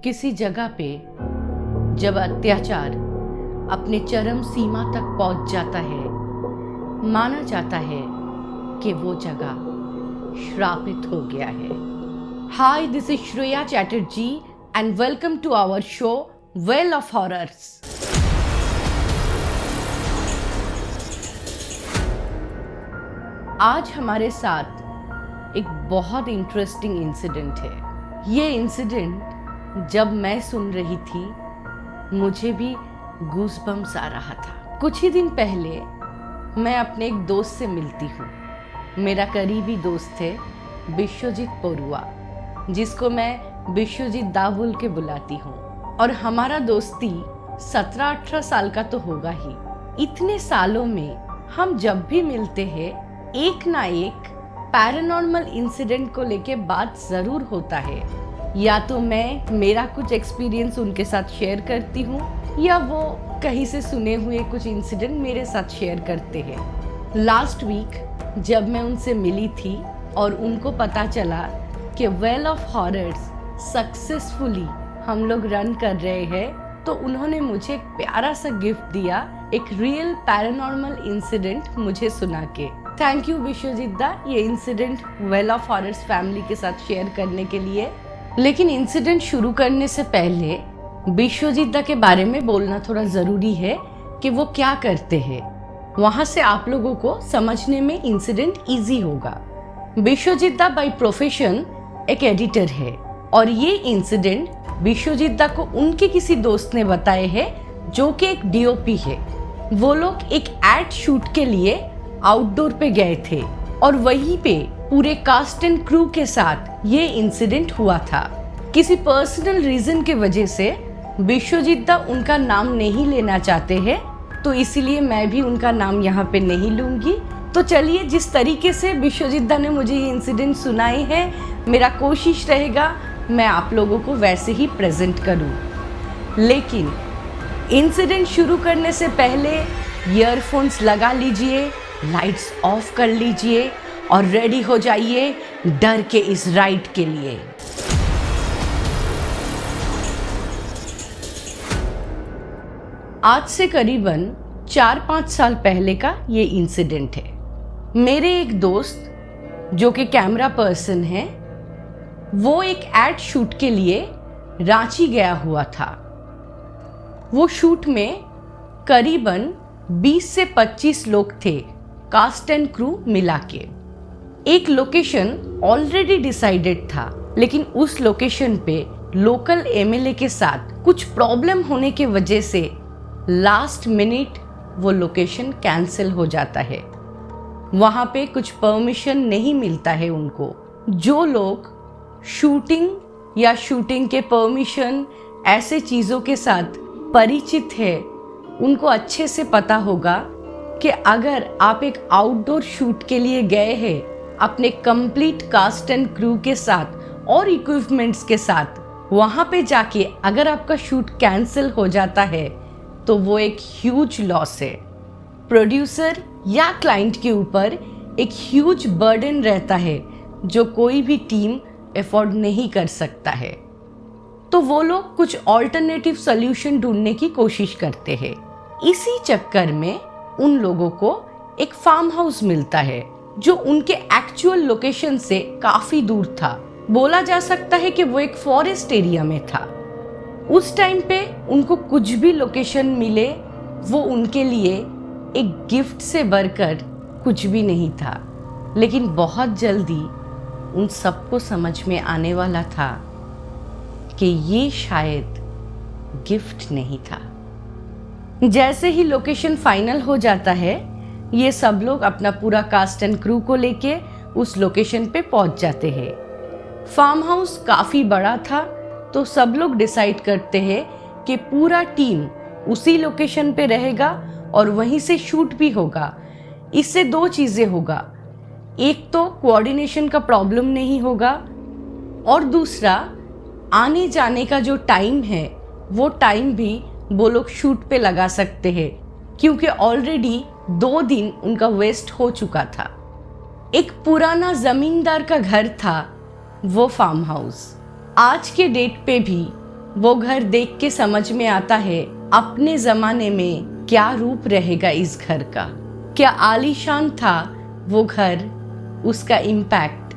किसी जगह पे जब अत्याचार अपने चरम सीमा तक पहुंच जाता है, माना जाता है कि वो जगह श्रापित हो गया है। Hi, this is Shreya Chatterjee and welcome to our show well of horrors. आज हमारे साथ एक बहुत इंटरेस्टिंग इंसिडेंट है। ये इंसिडेंट जब मैं सुन रही थी मुझे भी गूज़बम्स आ रहा था। कुछ ही दिन पहले मैं अपने एक दोस्त से मिलती हूँ। मेरा करीबी दोस्त है विश्वजीत पोरुआ, जिसको मैं विश्वजीत दा बोल के बुलाती हूँ। और हमारा दोस्ती 17-18 साल का तो होगा ही। इतने सालों में हम जब भी मिलते हैं एक ना एक पैरानॉर्मल इंसिडेंट को लेके बात ज़रूर होता है। या तो मैं मेरा कुछ एक्सपीरियंस उनके साथ शेयर करती हूँ या वो कहीं से सुने हुए कुछ इंसिडेंट मेरे साथ शेयर करते हैं। लास्ट वीक जब मैं उनसे मिली थी और उनको पता चला कि वेल ऑफ हॉरर्स सक्सेसफुली हम लोग रन कर रहे हैं, तो उन्होंने मुझे एक प्यारा सा गिफ्ट दिया, एक रियल पैरानॉर्मल इंसिडेंट मुझे सुना के। थैंक यू विश्वजीत दा, ये incident well of horrors family के साथ शेयर करने के लिए। लेकिन इंसिडेंट शुरू करने से पहले विश्वजीत दा के बारे में बोलना थोड़ा ज़रूरी है कि वो क्या करते हैं। वहाँ से आप लोगों को समझने में इंसिडेंट ईजी होगा। विश्वजीत दा बाय प्रोफेशन एक एडिटर है और ये इंसिडेंट विश्वजीत दा को उनके किसी दोस्त ने बताए हैं जो कि एक डीओपी है। वो लोग एक एड शूट के लिए आउटडोर पे गए थे और वहीं पे पूरे कास्ट एंड क्रू के साथ ये इंसिडेंट हुआ था। किसी पर्सनल रीजन के वजह से विश्वजीत दा उनका नाम नहीं लेना चाहते हैं, तो इसीलिए मैं भी उनका नाम यहाँ पे नहीं लूँगी। तो चलिए, जिस तरीके से विश्वजीत दा ने मुझे ये इंसिडेंट सुनाई है, मेरा कोशिश रहेगा मैं आप लोगों को वैसे ही प्रेजेंट करूँ। लेकिन इंसिडेंट शुरू करने से पहले ईयरफोन्स लगा लीजिए, लाइट्स ऑफ कर लीजिए और रेडी हो जाइए डर के इस राइड के लिए। आज से करीबन 4-5 साल पहले का ये इंसिडेंट है। मेरे एक दोस्त जो कि कैमरा पर्सन है, वो एक एड शूट के लिए रांची गया हुआ था। वो शूट में करीबन 20 से 25 लोग थे, कास्ट एंड क्रू मिला के। एक लोकेशन ऑलरेडी डिसाइडेड था, लेकिन उस लोकेशन पे लोकल एमएलए के साथ कुछ प्रॉब्लम होने के वजह से लास्ट मिनट वो लोकेशन कैंसिल हो जाता है। वहाँ पे कुछ परमिशन नहीं मिलता है उनको। जो लोग शूटिंग या शूटिंग के परमिशन ऐसे चीज़ों के साथ परिचित है, उनको अच्छे से पता होगा कि अगर आप एक आउटडोर शूट के लिए गए हैं अपने कंप्लीट कास्ट एंड क्रू के साथ और इक्विपमेंट्स के साथ, वहाँ पे जाके अगर आपका शूट कैंसिल हो जाता है तो वो एक ह्यूज लॉस है। प्रोड्यूसर या क्लाइंट के ऊपर एक ह्यूज बर्डन रहता है जो कोई भी टीम अफोर्ड नहीं कर सकता है। तो वो लोग कुछ ऑल्टरनेटिव सॉल्यूशन ढूंढने की कोशिश करते हैं। इसी चक्कर में उन लोगों को एक फार्म हाउस मिलता है जो उनके एक्चुअल लोकेशन से काफ़ी दूर था। बोला जा सकता है कि वो एक फॉरेस्ट एरिया में था। उस टाइम पे उनको कुछ भी लोकेशन मिले वो उनके लिए एक गिफ्ट से बढ़कर कुछ भी नहीं था। लेकिन बहुत जल्दी उन सबको समझ में आने वाला था कि ये शायद गिफ्ट नहीं था। जैसे ही लोकेशन फाइनल हो जाता है, ये सब लोग अपना पूरा कास्ट एंड क्रू को लेके उस लोकेशन पे पहुंच जाते हैं। फार्म हाउस काफ़ी बड़ा था, तो सब लोग डिसाइड करते हैं कि पूरा टीम उसी लोकेशन पे रहेगा और वहीं से शूट भी होगा। इससे दो चीज़ें होगा, एक तो कोऑर्डिनेशन का प्रॉब्लम नहीं होगा और दूसरा आने जाने का जो टाइम है वो टाइम भी वो लोग शूट पे लगा सकते हैं, क्योंकि ऑलरेडी 2 दिन उनका वेस्ट हो चुका था। एक पुराना जमींदार का घर था वो फार्म हाउस। आज के डेट पे भी वो घर देख के समझ में आता है अपने जमाने में क्या रूप रहेगा इस घर का, क्या आलीशान था वो घर, उसका इम्पैक्ट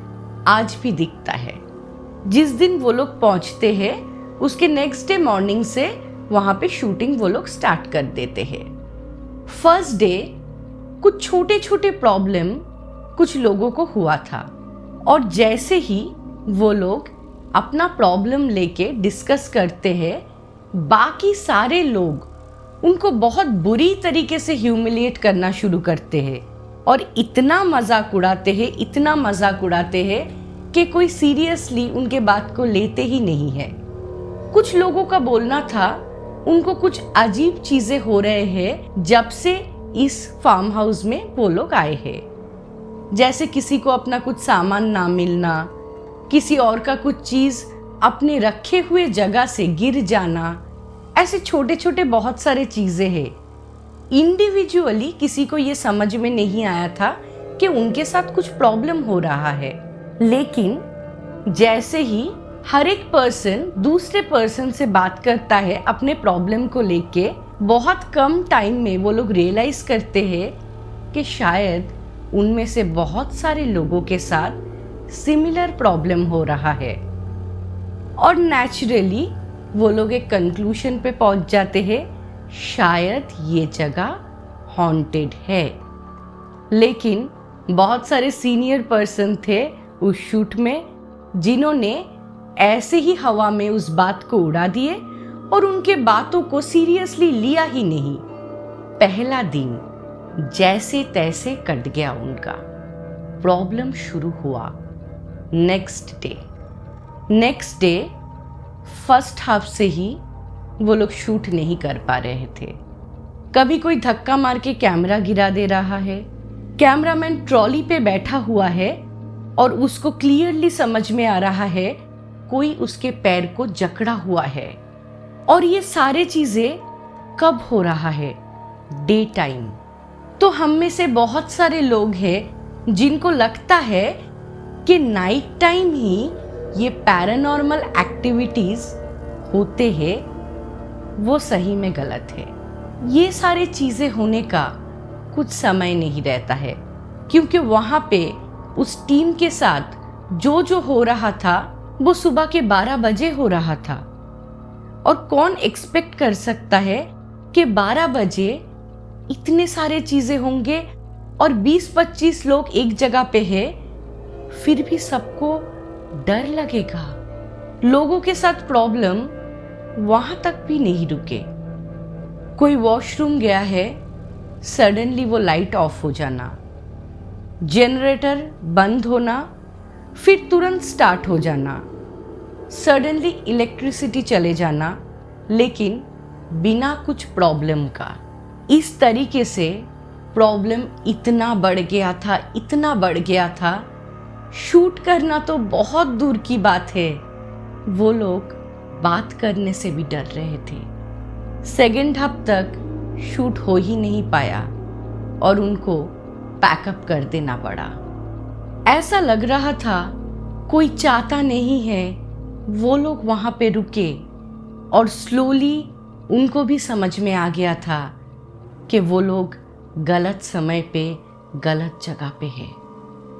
आज भी दिखता है। जिस दिन वो लोग पहुंचते हैं उसके नेक्स्ट डे मॉर्निंग से वहां पे शूटिंग वो लोग स्टार्ट कर देते हैं। फर्स्ट डे कुछ छोटे छोटे प्रॉब्लम कुछ लोगों को हुआ था और जैसे ही वो लोग अपना प्रॉब्लम लेके डिस्कस करते हैं, बाकी सारे लोग उनको बहुत बुरी तरीके से ह्यूमिलिएट करना शुरू करते हैं और इतना मजाक उड़ाते हैं कि कोई सीरियसली उनके बात को लेते ही नहीं है। कुछ लोगों का बोलना था उनको कुछ अजीब चीजें हो रहे हैं जब से इस फार्म हाउस में वो लोग आए हैं, जैसे किसी को अपना कुछ सामान ना मिलना, किसी और का कुछ चीज अपने रखे हुए जगह से गिर जाना, ऐसे छोटे छोटे बहुत सारे चीजें हैं। इंडिविजुअली किसी को ये समझ में नहीं आया था कि उनके साथ कुछ प्रॉब्लम हो रहा है, लेकिन जैसे ही हर एक पर्सन दूसरे पर्सन से बात करता है अपने प्रॉब्लम को लेके, बहुत कम टाइम में वो लोग रियलाइज करते हैं कि शायद उनमें से बहुत सारे लोगों के साथ सिमिलर प्रॉब्लम हो रहा है और नेचुरली वो लोग एक कंक्लूजन पे पहुंच जाते हैं, शायद ये जगह हॉन्टेड है। लेकिन बहुत सारे सीनियर पर्सन थे उस शूट में जिन्होंने ऐसे ही हवा में उस बात को उड़ा दिए और उनके बातों को सीरियसली लिया ही नहीं। पहला दिन जैसे तैसे कट गया उनका। प्रॉब्लम शुरू हुआ नेक्स्ट डे फर्स्ट हाफ से ही वो लोग शूट नहीं कर पा रहे थे। कभी कोई धक्का मार के कैमरा गिरा दे रहा है, कैमरामैन ट्रॉली पे बैठा हुआ है और उसको क्लियरली समझ में आ रहा है कोई उसके पैर को जकड़ा हुआ है। और ये सारे चीजें कब हो रहा है? Day time. तो हम में से बहुत सारे लोग हैं जिनको लगता है कि नाइट टाइम ही ये पैरानॉर्मल एक्टिविटीज होते हैं। वो सही में गलत है। ये सारी चीजें होने का कुछ समय नहीं रहता है, क्योंकि वहां पे उस टीम के साथ जो हो रहा था वो सुबह के 12 बजे हो रहा था। और कौन एक्सपेक्ट कर सकता है कि 12 बजे इतने सारे चीजें होंगे और 20-25 लोग एक जगह पे है, फिर भी सबको डर लगेगा। लोगों के साथ प्रॉब्लम वहां तक भी नहीं रुके। कोई वॉशरूम गया है, सडनली वो लाइट ऑफ हो जाना, जनरेटर बंद होना, फिर तुरंत स्टार्ट हो जाना, सडनली इलेक्ट्रिसिटी चले जाना, लेकिन बिना कुछ प्रॉब्लम का। इस तरीके से प्रॉब्लम इतना बढ़ गया था, शूट करना तो बहुत दूर की बात है, वो लोग बात करने से भी डर रहे थे। सेकेंड हाफ तक शूट हो ही नहीं पाया और उनको पैकअप कर देना पड़ा। ऐसा लग रहा था कोई चाहता नहीं है वो लोग वहाँ पे रुके, और स्लोली उनको भी समझ में आ गया था कि वो लोग गलत समय पे गलत जगह पे है।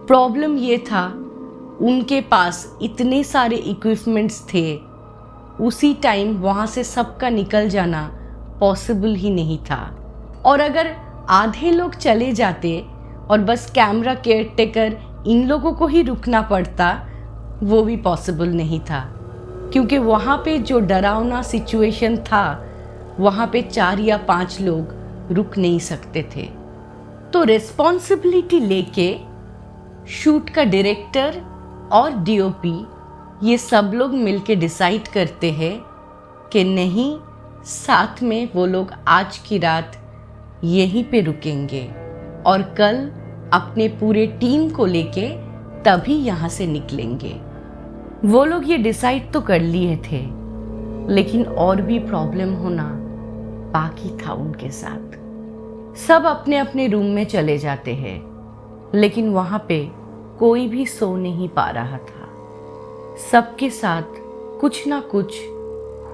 प्रॉब्लम ये था उनके पास इतने सारे इक्विपमेंट्स थे, उसी टाइम वहाँ से सबका निकल जाना पॉसिबल ही नहीं था। और अगर आधे लोग चले जाते और बस कैमरा केयरटेकर इन लोगों को ही रुकना पड़ता, वो भी पॉसिबल नहीं था, क्योंकि वहाँ पे जो डरावना सिचुएशन था वहाँ पे 4 या 5 लोग रुक नहीं सकते थे। तो रिस्पॉन्सिबिलिटी लेके शूट का डायरेक्टर और डीओपी ये सब लोग मिलके डिसाइड करते हैं कि नहीं, साथ में वो लोग आज की रात यहीं पे रुकेंगे और कल अपने पूरे टीम को लेके तभी यहाँ से निकलेंगे। वो लोग ये डिसाइड तो कर लिए थे, लेकिन और भी प्रॉब्लम होना बाकी था उनके साथ। सब अपने अपने रूम में चले जाते हैं, लेकिन वहाँ पे कोई भी सो नहीं पा रहा था। सबके साथ कुछ ना कुछ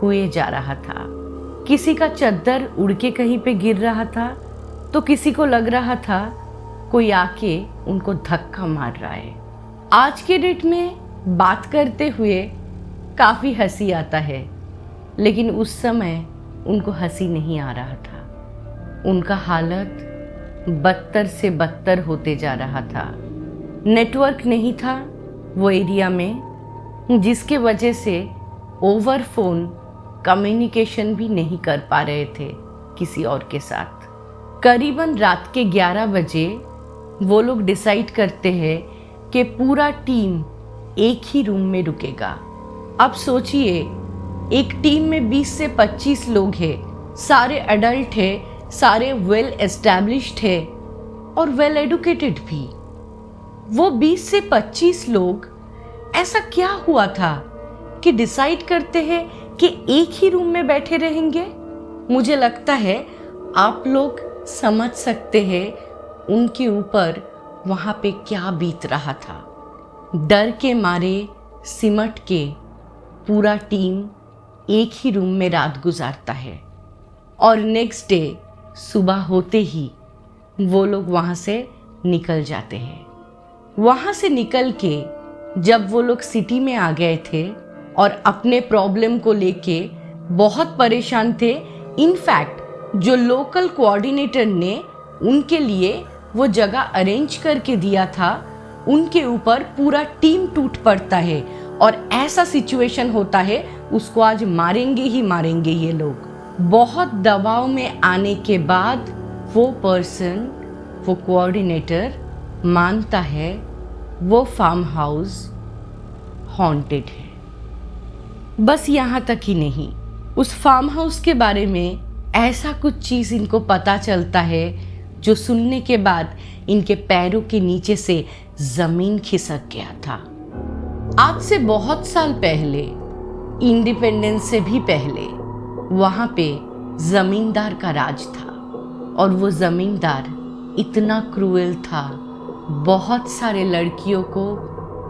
खोए जा रहा था। किसी का चद्दर उड़ के कहीं पे गिर रहा था तो किसी को लग रहा था कोई आके उनको धक्का मार रहा है। आज के डेट में बात करते हुए काफ़ी हंसी आता है, लेकिन उस समय उनको हंसी नहीं आ रहा था। उनका हालत बदतर से बदतर होते जा रहा था। नेटवर्क नहीं था वो एरिया में, जिसके वजह से ओवर फोन कम्युनिकेशन भी नहीं कर पा रहे थे किसी और के साथ। करीबन रात के 11 बजे वो लोग डिसाइड करते हैं कि पूरा टीम एक ही रूम में रुकेगा। अब सोचिए, एक टीम में 20 से 25 लोग हैं, सारे एडल्ट हैं, सारे वेल एस्टैब्लिश्ड है और वेल एडुकेटेड भी। वो 20 से 25 लोग ऐसा क्या हुआ था कि डिसाइड करते हैं कि एक ही रूम में बैठे रहेंगे। मुझे लगता है आप लोग समझ सकते हैं उनके ऊपर वहाँ पे क्या बीत रहा था। डर के मारे सिमट के पूरा टीम एक ही रूम में रात गुजारता है और नेक्स्ट डे सुबह होते ही वो लोग वहाँ से निकल जाते हैं। वहाँ से निकल के जब वो लोग सिटी में आ गए थे और अपने प्रॉब्लम को लेके बहुत परेशान थे, इनफैक्ट जो लोकल कोऑर्डिनेटर ने उनके लिए वो जगह अरेंज करके दिया था, उनके ऊपर पूरा टीम टूट पड़ता है और ऐसा सिचुएशन होता है उसको आज मारेंगे ही मारेंगे ये लोग। बहुत दबाव में आने के बाद वो पर्सन, वो कोऑर्डिनेटर मानता है वो फार्म हाउस हॉन्टेड है। बस यहाँ तक ही नहीं, उस फार्म हाउस के बारे में ऐसा कुछ चीज़ इनको पता चलता है जो सुनने के बाद इनके पैरों के नीचे से ज़मीन खिसक गया था। आज से बहुत साल पहले, इंडिपेंडेंस से भी पहले, वहाँ पे ज़मींदार का राज था और वो ज़मींदार इतना क्रूएल था, बहुत सारे लड़कियों को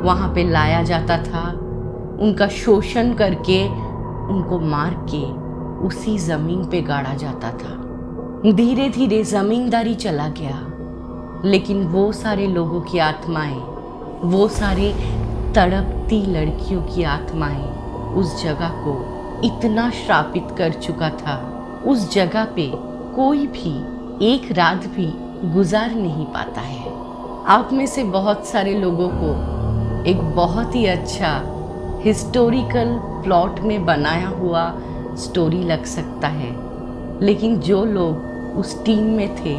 वहाँ पे लाया जाता था, उनका शोषण करके उनको मार के उसी ज़मीन पे गाड़ा जाता था। धीरे धीरे ज़मींदारी चला गया, लेकिन वो सारे लोगों की आत्माएं, वो सारे तड़पती लड़कियों की आत्माएं उस जगह को इतना श्रापित कर चुका था, उस जगह पे कोई भी एक रात भी गुजार नहीं पाता है। आप में से बहुत सारे लोगों को एक बहुत ही अच्छा हिस्टोरिकल प्लॉट में बनाया हुआ स्टोरी लग सकता है, लेकिन जो लोग उस टीम में थे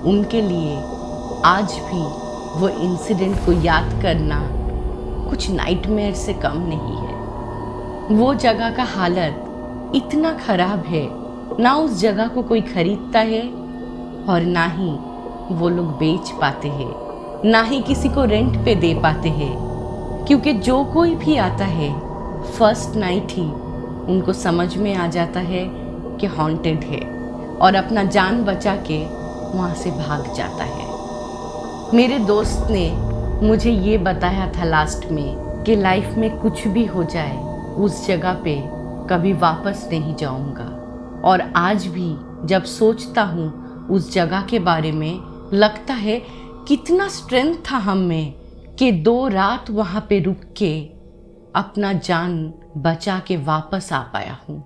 उनके लिए आज भी वो इंसिडेंट को याद करना कुछ नाइटमेयर से कम नहीं है। वो जगह का हालत इतना खराब है, ना उस जगह को कोई खरीदता है और ना ही वो लोग बेच पाते हैं, ना ही किसी को रेंट पे दे पाते हैं, क्योंकि जो कोई भी आता है फर्स्ट नाइट ही उनको समझ में आ जाता है कि हॉन्टेड है और अपना जान बचा के वहाँ से भाग जाता है। मेरे दोस्त ने मुझे ये बताया था लास्ट में कि लाइफ में कुछ भी हो जाए उस जगह पे कभी वापस नहीं जाऊंगा। और आज भी जब सोचता हूँ उस जगह के बारे में, लगता है कितना स्ट्रेंथ था हम में कि 2 रात वहाँ पे रुक के अपना जान बचा के वापस आ पाया हूँ।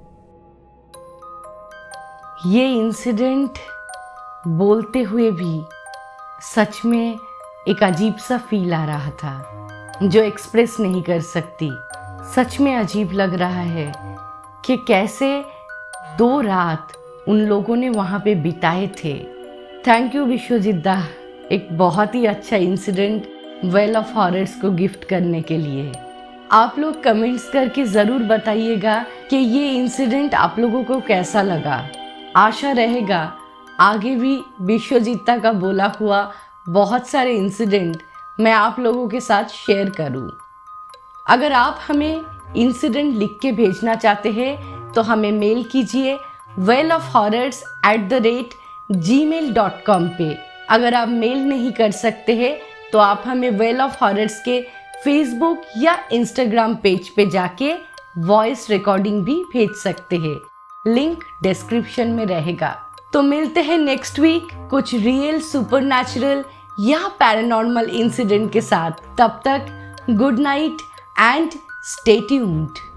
ये इंसिडेंट बोलते हुए भी सच में एक अजीब सा फील आ रहा था जो एक्सप्रेस नहीं कर सकती। सच में अजीब लग रहा है कि कैसे 2 रात उन लोगों ने वहाँ पे बिताए थे। थैंक यू विश्वजीत दा, एक बहुत ही अच्छा इंसिडेंट वेल ऑफ हॉरर्स को गिफ्ट करने के लिए। आप लोग कमेंट्स करके ज़रूर बताइएगा कि ये इंसिडेंट आप लोगों को कैसा लगा। आशा रहेगा आगे भी विश्वजीता का बोला हुआ बहुत सारे इंसिडेंट मैं आप लोगों के साथ शेयर करूं। अगर आप हमें इंसिडेंट लिख के भेजना चाहते हैं तो हमें मेल कीजिए wellofhorrors@gmail.com पे। अगर आप मेल नहीं कर सकते हैं तो आप हमें वेल ऑफ हॉरर्स के फेसबुक या इंस्टाग्राम पेज पे जाके वॉइस रिकॉर्डिंग भी भेज सकते हैं। लिंक डिस्क्रिप्शन में रहेगा। तो मिलते हैं नेक्स्ट वीक कुछ रियल सुपरनैचुरल या पैरानॉर्मल इंसिडेंट के साथ। तब तक good night and stay tuned.